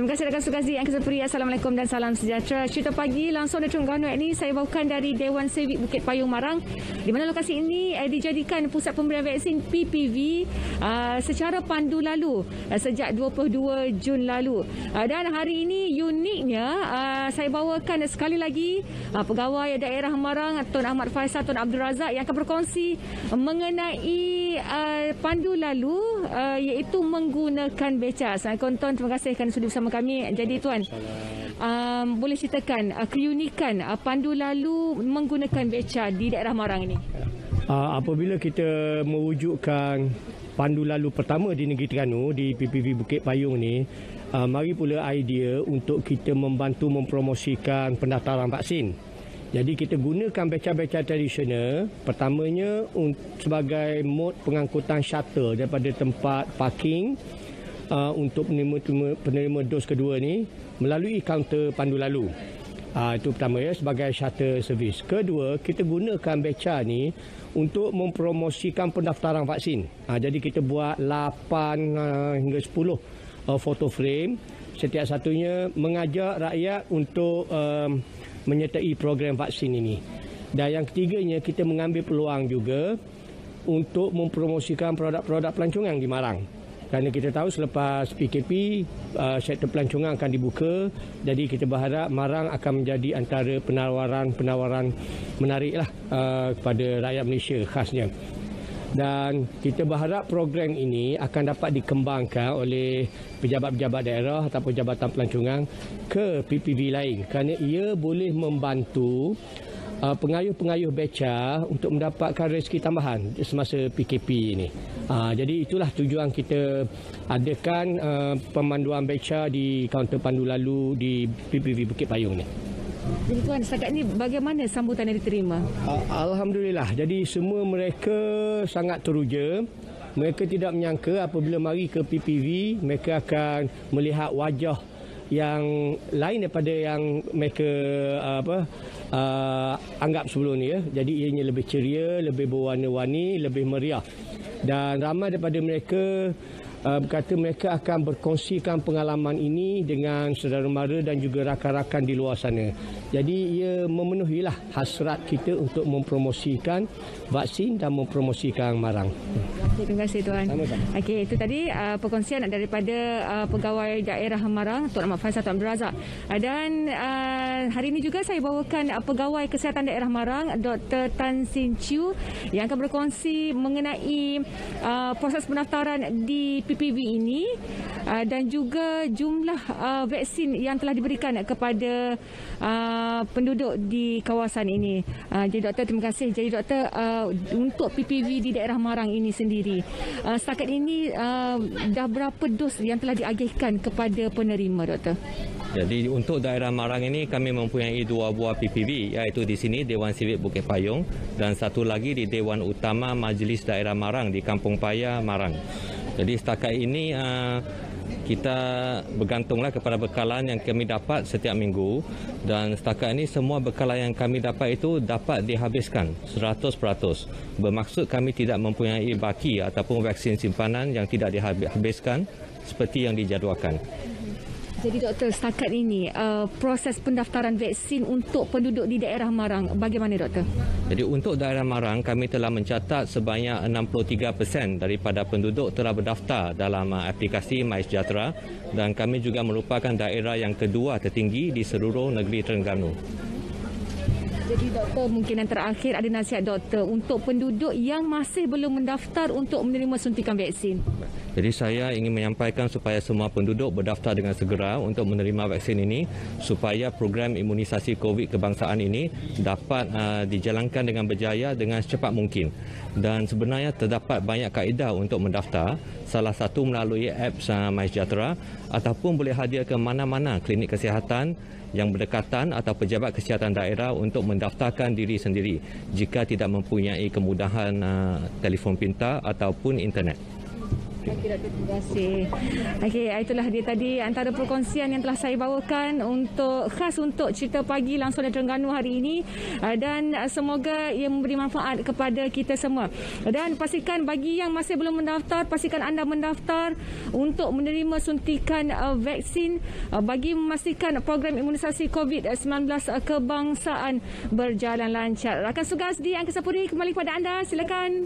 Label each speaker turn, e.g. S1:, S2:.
S1: Terima kasih rakan Sukazi yang kesempuri. Assalamualaikum dan salam sejahtera. Cerita pagi langsung dari Terengganu ini saya bawakan dari Dewan Sivik Bukit Payung Marang, di mana lokasi ini dijadikan pusat pemberian vaksin PPV secara pandu lalu sejak 22 Jun lalu. Dan hari ini uniknya saya bawakan sekali lagi pegawai daerah Marang Tun Ahmad Faisal, Tun Abdul Razak yang akan berkongsi mengenai pandu lalu iaitu menggunakan beca. Assalamualaikum Tuan, terima kasih kerana sudi bersama kami. Jadi Tuan, boleh ceritakan keunikan pandu lalu menggunakan beca di daerah Marang ini?
S2: Apabila kita mewujudkan pandu lalu pertama di negeri Terengganu di PPV Bukit Payung ni, mari pula idea untuk kita membantu mempromosikan pendaftaran vaksin. Jadi kita gunakan beca-beca tradisional pertamanya sebagai mod pengangkutan shuttle daripada tempat parking untuk penerima dos kedua ni melalui kaunter pandu lalu. Itu pertama ya, sebagai shuttle service. Kedua, kita gunakan beca ni untuk mempromosikan pendaftaran vaksin. Jadi kita buat 8 hingga 10 photo frame. Setiap satunya mengajak rakyat untuk menyertai program vaksin ini. Dan yang ketiganya, kita mengambil peluang juga untuk mempromosikan produk-produk pelancongan di Marang. Kerana kita tahu selepas PKP, sektor pelancongan akan dibuka. Jadi kita berharap Marang akan menjadi antara penawaran menariklah kepada rakyat Malaysia khasnya. Dan kita berharap program ini akan dapat dikembangkan oleh pejabat-pejabat daerah ataupun jabatan pelancongan ke PPV lain. Kerana ia boleh membantu pengayuh-pengayuh beca untuk mendapatkan rezeki tambahan semasa PKP ini. Jadi itulah tujuan kita adakan pemanduan beca di kaunter pandu lalu di PPV Bukit Payung ni.
S1: Jadi Tuan, setakat ini bagaimana sambutan yang diterima?
S2: Alhamdulillah. Jadi semua mereka sangat teruja. Mereka tidak menyangka apabila mari ke PPV, mereka akan melihat wajah yang lain daripada yang mereka anggap sebelum ni ya. Jadi ianya lebih ceria, lebih berwarna-warni, lebih meriah. Dan ramai daripada mereka berkata mereka akan berkongsikan pengalaman ini dengan saudara mara dan juga rakan-rakan di luar sana. Jadi ia memenuhilah hasrat kita untuk mempromosikan vaksin dan mempromosikan Marang.
S1: Terima kasih Tuan.
S2: Sama-sama.
S1: Okey, itu tadi perkongsian daripada pegawai daerah Marang Tun Ahmad Faisal, Tun Abdul Razak. Dan hari ini juga saya bawakan pegawai kesihatan daerah Marang Dr. Tan Sin Chew yang akan berkongsi mengenai proses pendaftaran di PPV ini dan juga jumlah vaksin yang telah diberikan kepada penduduk di kawasan ini. Jadi Doktor, terima kasih. Jadi Doktor, untuk PPV di daerah Marang ini sendiri, setakat ini dah berapa dos yang telah diagihkan kepada penerima, Doktor?
S3: Jadi untuk daerah Marang ini kami mempunyai 2 buah PPV, iaitu di sini Dewan Sivik Bukit Payung dan satu lagi di Dewan Utama Majlis Daerah Marang di Kampung Paya, Marang. Jadi setakat ini kita bergantunglah kepada bekalan yang kami dapat setiap minggu, dan setakat ini semua bekalan yang kami dapat itu dapat dihabiskan 100%. Bermaksud kami tidak mempunyai baki ataupun vaksin simpanan yang tidak dihabiskan seperti yang dijadualkan.
S1: Jadi Doktor, setakat ini proses pendaftaran vaksin untuk penduduk di daerah Marang bagaimana, Doktor?
S3: Jadi untuk daerah Marang kami telah mencatat sebanyak 63% daripada penduduk telah berdaftar dalam aplikasi MySejahtera, dan kami juga merupakan daerah yang kedua tertinggi di seluruh negeri Terengganu.
S1: Jadi Doktor, mungkin yang terakhir ada nasihat Doktor untuk penduduk yang masih belum mendaftar untuk menerima suntikan vaksin.
S3: Jadi saya ingin menyampaikan supaya semua penduduk berdaftar dengan segera untuk menerima vaksin ini supaya program imunisasi COVID kebangsaan ini dapat dijalankan dengan berjaya dengan secepat mungkin. Dan sebenarnya terdapat banyak kaedah untuk mendaftar, salah satu melalui apps MySejahtera ataupun boleh hadir ke mana-mana klinik kesihatan yang berdekatan atau pejabat kesihatan daerah untuk mendaftarkan diri sendiri jika tidak mempunyai kemudahan telefon pintar ataupun internet.
S1: Okey, Dr. Terima kasih. Okey, itulah dia tadi antara perkongsian yang telah saya bawakan khas untuk Cerita Pagi langsung dari Terengganu hari ini, dan semoga ia memberi manfaat kepada kita semua. Dan pastikan bagi yang masih belum mendaftar, pastikan anda mendaftar untuk menerima suntikan vaksin bagi memastikan program imunisasi COVID-19 kebangsaan berjalan lancar. Rakan tugas di Angkasa Puri kembali kepada anda. Silakan.